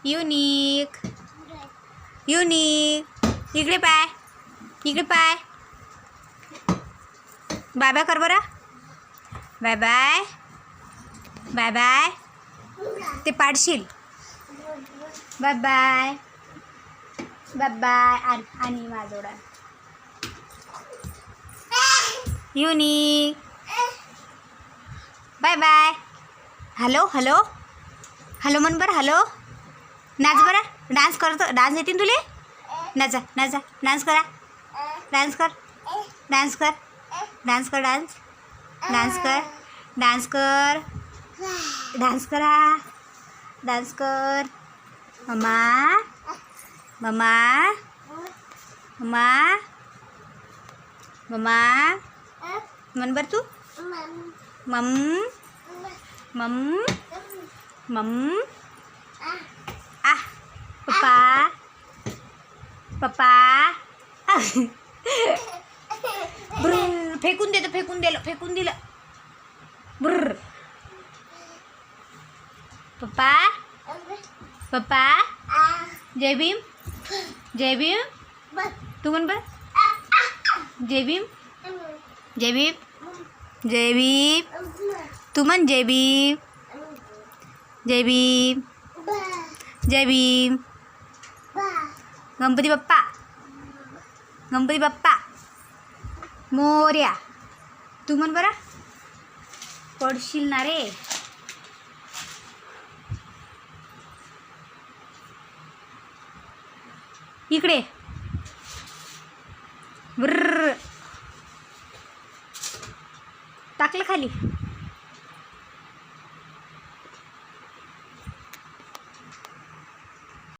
Unique unique इकडे पाय इकडे पाय. बाय बाय कर बरं. Bye bye bye bye. ते पाडशील. Bye bye bye bye. आणि माझोडा unique bye bye. Hello hello hello म्हण बरं. हॅलो नाच बरं. डान्स करतो. डान्स येते तुले. नाचा नाचा. डान्स करा. डान्स कर. डान्स कर. डान्स कर. डान्स डान्स कर. डान्स कर. डान्स करा. डान्स कर. मम्मा मम्मा मम्मा मम्मा म्हण बरं तू. मम मम मम. आ पप्पा पप्पा. ब्र फेकून देतो. फेकून दिलं. फेकून दिलं. ब्र पप्पा पप्पा. जय भीम. जय भीम. तू म्हण बरं. जय भीम. जय भीम. जय भीम. तू म्हण जय भीम. जय भीम. जय भीम. गणपती बाप्पा. गणपती बाप्पा मोरया. तू म्हण बरं. पडशील ना रे. इकडे. ब्र टाकलं खाली.